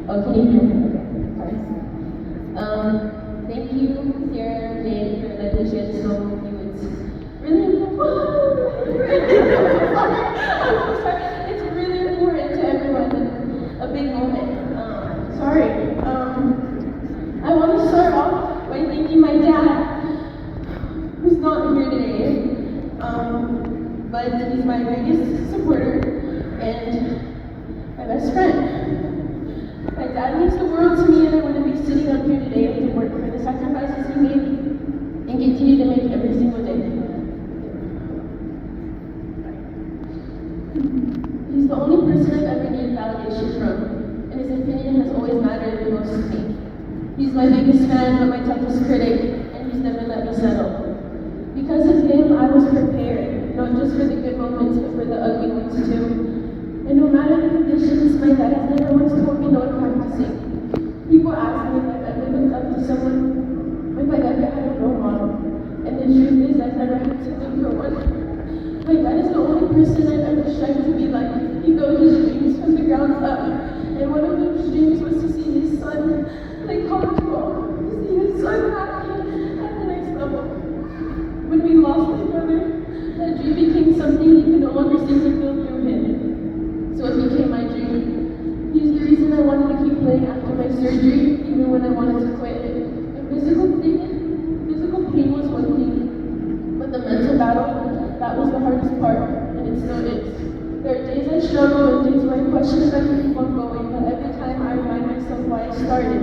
Oh, can you hear me? Okay. Thank you, Sarah and Jane, for letting me share this moment with you. It's really important. I'm so sorry. It's really important to everyone. A big moment. Sorry. I want to start off by thanking my dad, who's not here today, but he's my biggest supporter and my best friend. My dad means the world to me, and I want to be sitting up here today to work for the sacrifices he made and continue to make every single day. He's the only person I've ever needed validation from, and his opinion has always mattered the most to me. He's my biggest fan, but my toughest critic, and he's never let me settle. Because of him, I was prepared, not just for the good moments, but for the ugly ones too. And no matter the conditions, my dad has never once told me no to practicing. People ask me if I've ever looked up to someone, if I've ever had a role model. And the truth is, I've never had to look for one. My dad is the only person I've ever strived to be like. He built his dreams from the ground up. And one of those dreams was to see his son play college ball, to see his son happy at the next level. When we lost my brother, that dream became something he could no longer seem to feel through him. So it became my dream. He's the reason I wanted to keep playing after my surgery, even when I wanted to quit. The physical pain was one thing, but the mental battle, that was the hardest part, and it still is. There are days I struggle and days where I question if I can keep on going, but every time I remind myself why I started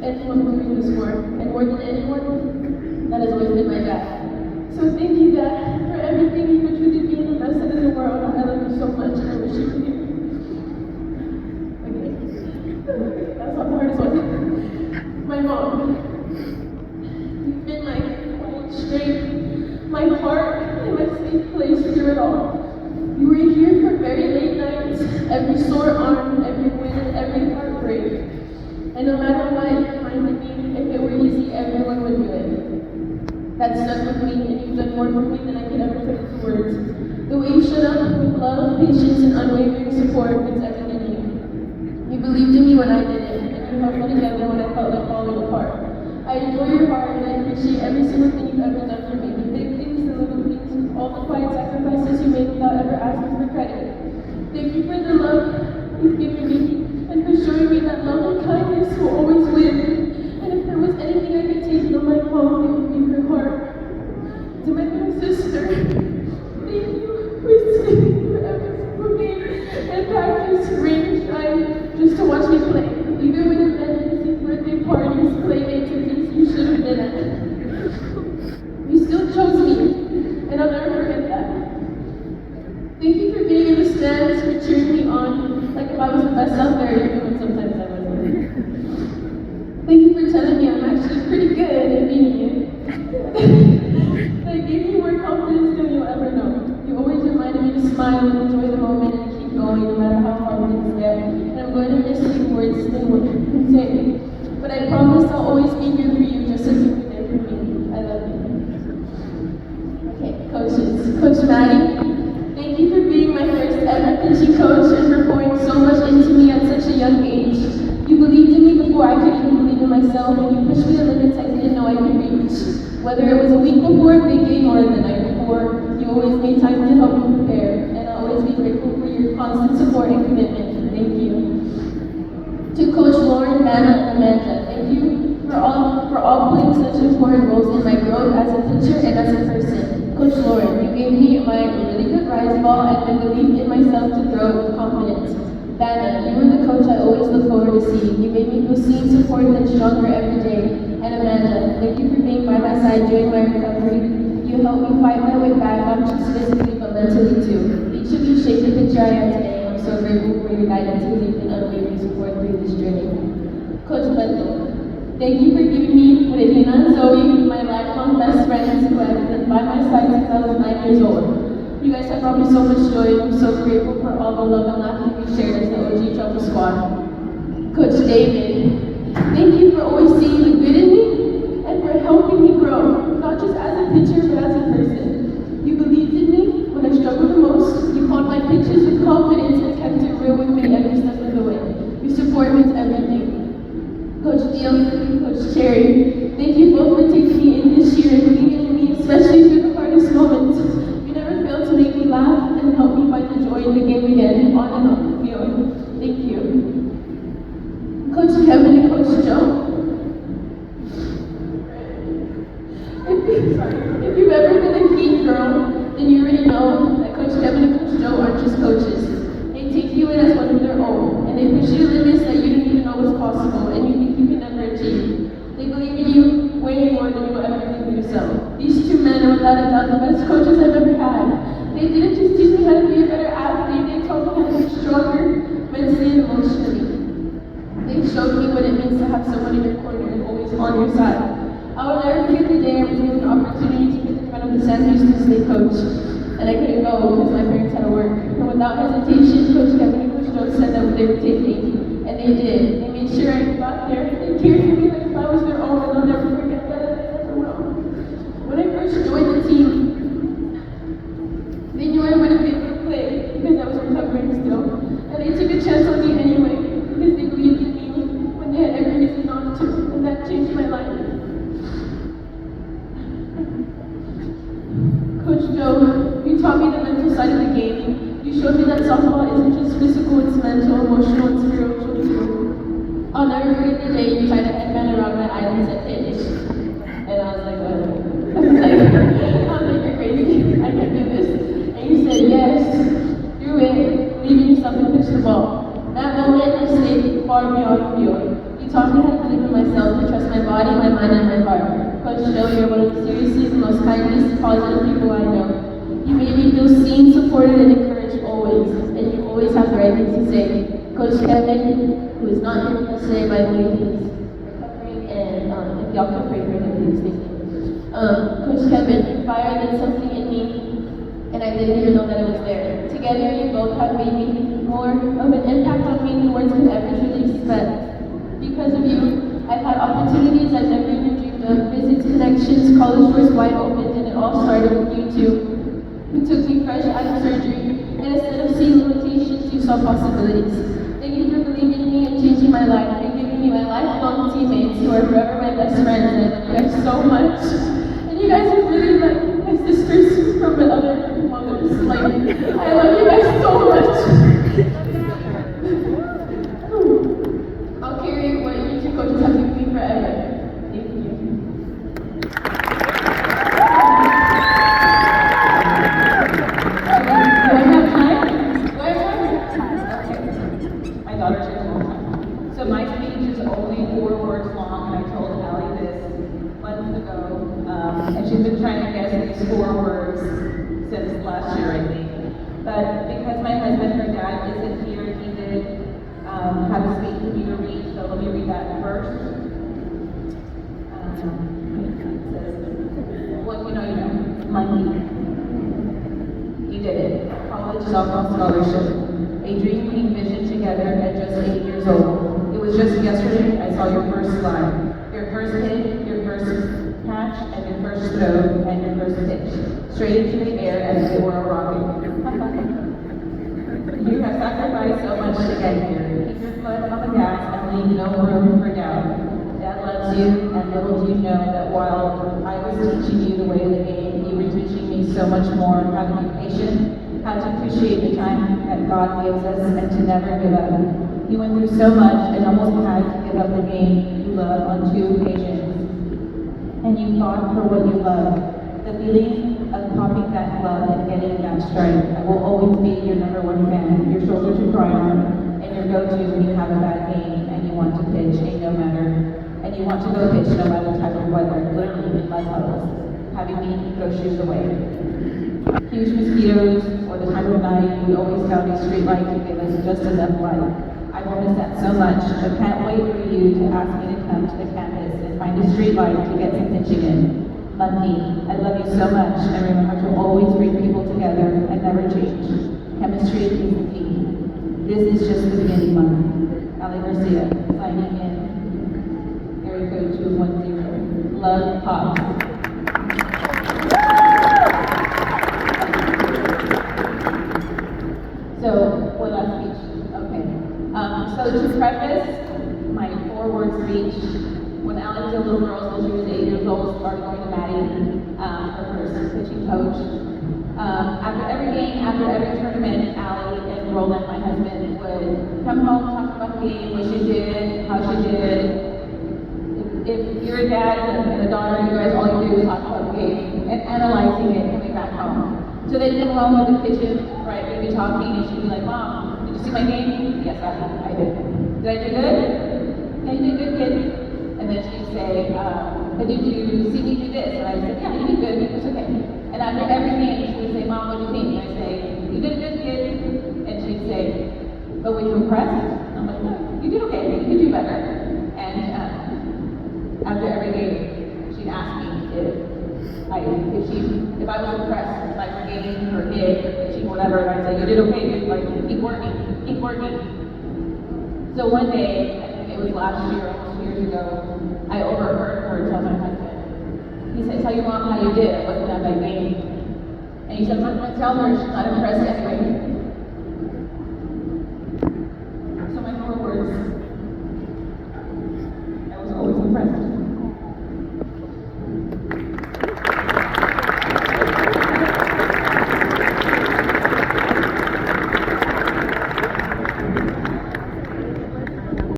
and who I'm doing this for, and more than anyone, that has always been my dad. So thank you, Dad, for everything. You for truly being the best in the world. I love you so much, and I wish you could hear me. Okay. That's not the hardest one. My mom. You've been my strength, my heart, and my safe place through it all. You were here for very late nights, every sore arm, every win, every heartbreak. And no matter what, you reminded me, if it were easy, everyone would do it. That stuck with me, and you've done more for me than I could ever put into words. The way you showed up with love, patience, and unwavering support means everything to me. You believed in me when I didn't, and you held me together when I felt like falling apart. I adore your heart, and I appreciate every single thing you've ever done for me. The big things, the little things, all the quiet sacrifices you made without ever asking for credit. Thank you for the love you've given me, and for showing me that love and kindness will always win. And if there was anything I could take from my mom, it would be her heart. To my little sister, thank you for staying for every single game and practice, rain and shine, just to watch me play. Even when it meant missing birthday parties, playmates, and things you should have been at. You still chose me, and I'll never forget that. Thank you for being in the stands, for cheering me on, like if I was the best out there, even when sometimes I wasn't. Thank you for telling me I'm actually pretty good at beating you. That gave me more confidence than you'll ever know. You always reminded me to smile and enjoy the moment and keep going no matter how hard things get. And I'm going to miss you words than what you can say. But I promise I'll always be here for you just as you were there for me. I love you. Okay, coaches. Coach Maddie, thank you for being my first ever pitching coach and for pouring so much into me at such a young age. You believed in me before I could even believe in myself, and you pushed me to limits I didn't know I could reach. Whether it was a week before a big game or the night before, you always made time to help me prepare, and I'll always be grateful for your constant support and commitment. Thank you. To Coach Lauren, Vanna, and Amanda, thank you for all playing such important roles in my growth as a teacher and as a person. Coach Lauren, you gave me my really good rise ball and the belief in myself to grow with confidence. Vanna, you were the coach I always look forward to seeing. You made me feel seen, supported, and stronger every day. And Amanda, thank you for being by my side during my recovery. You helped me fight my way back, not just physically, but mentally too. Each of you shaped the picture I am today, and I'm so grateful for your guidance, belief, and unwavering support through this journey. Coach Bendel, thank you for giving me Regina and Zoe, my lifelong best friends who have been by my side since I was 9 years old. You guys have brought me so much joy, and I'm so grateful for all the love and laughter we shared as the OG Trouble Squad. Coach David, thank you for always seeing the good in me and for helping me grow, not just as a pitcher, but as a person. You believed in me when I struggled the most. You called my pitches with confidence and kept it real with me every step of the way. Your support means everything. have someone in your corner and always on your side. I will never forget the day I was given the opportunity to pick in front of the San Houston State coach, and I couldn't go because my parents had to work. And without hesitation, Coach Kevin and Coach Joe said that they would take me, and they did. They made sure I got there. They cared for me like if I was their own, and I'll never forget that. I never will. When I first joined the team, they knew I wouldn't be able to play because I was recovering still, and they took a chance on me anyway because they believed in me when they had every reason not to, and that changed my life. Coach Joe, you taught me the mental side of the game. You showed me that softball isn't just physical, it's mental, emotional, and spiritual too. I'll never forget the day you tied a headband around my eyes and said pitch. And I was like, what? I was like, you're crazy. I can't do this. And you said, yes, do it. Believe in yourself and pitch the ball. That moment, I stayed far beyond the field. You taught me how to believe in myself, to trust my body, my mind, and my heart. Coach Joe, you're one of the seriously the most kindest, positive people I know. You made me feel seen, supported, and encouraged always. And you always have the right things to say. Coach Kevin, who is not here with us today, by the way, he's recovering, and if y'all can pray for him, please, thank you. Coach Kevin, you fired in something in me, and I didn't even know that it was there. Together, you both have made me more of an impact on me than words could ever truly express. Because of you, I've had opportunities I've never even dreamed of, visits, connections, college doors wide open, and it all started with you two, who took me fresh out of surgery, and instead of seeing limitations, you saw possibilities. Thank you for believing in me and changing my life, and giving me my lifelong teammates who are forever my best friends, and I love you guys so much. And you guys are really like my sisters from other mothers. Like, I love you guys so much. I'll carry what you two coaches have given me forever. Thank you. Do I have time? Do I have time? Okay. My daughter's here all the time. So my speech is only 4 words long, and I told Aly this months ago, and she's been trying to guess these 4 words since last year, I think. But because my husband, her dad, isn't here, he did have a speech for me to read, so let me read that first. It says, what you know, monkey. You did it. College softball scholarship. A dream we envisioned together at just 8 years old. It was just yesterday I saw your first slide, your first hit, your first catch, and your first throw, and your first pitch. Straight into the air as if it were a rocket. You have sacrificed so much to get here. Keep your foot on the gas and leave no room for doubt. Dad loves you, and little do you know that while I was teaching you the way of the game, you were teaching me so much more, how to be patient, how to appreciate the time that God gives us, and to never give up. You went through so much and almost had to give up the game you love on 2 occasions. And you fought for what you love. The feeling of popping that glove and getting that strike. I will always be your #1 fan, your shoulder to cry on, and your go-to when you have a bad game and you want to pitch, and you want to go pitch no matter the type of weather, literally in mud puddles, having me go shoes away. Huge mosquitoes, or the time of night, we always found a street light to give us just enough light. I will miss that so much, but can't wait for you to ask me to come to the campus and find a street light to get some pitching in. Monkey, I love you so much, and remember to always bring people together and never change. Chemistry is the key. This is just the beginning, Mom. Aly Garcia, signing in. Area code 210. Love, Pop. So, one last speech. Okay. So to preface my 4-word speech, when Aly was a little girl, so she was 8 years old, started going to Maddie, her first pitching coach. After every game, after every tournament, Aly and Roland, my husband, would come home, talk about the game, what she did, how she did. If you're a dad and a daughter, you guys all you do is talk about the game and analyzing it coming back home. So they'd come home with the kitchen, right, we'd be talking, and she'd be like, Mom, did you see my game? Yes, I did. Did I do good? Yeah, you did good, kid. And then she'd say, but did you see me do this? And I said, yeah, you did good, it was okay. And after every game, she would say, Mom, what do you think? And I'd say, you did good, kid. And she'd say, but were you impressed? I'm like, no, you did okay, you could do better. And if I was impressed by her game or hit or achieve whatever, and I'd say, you did okay, like, keep working, keep working. So one day, I think it was last year, almost 2 years ago, I overheard her tell my husband. He said, tell your mom how you did, it wasn't that bad game. And he said, I'm not gonna tell her, she's not impressed anyway.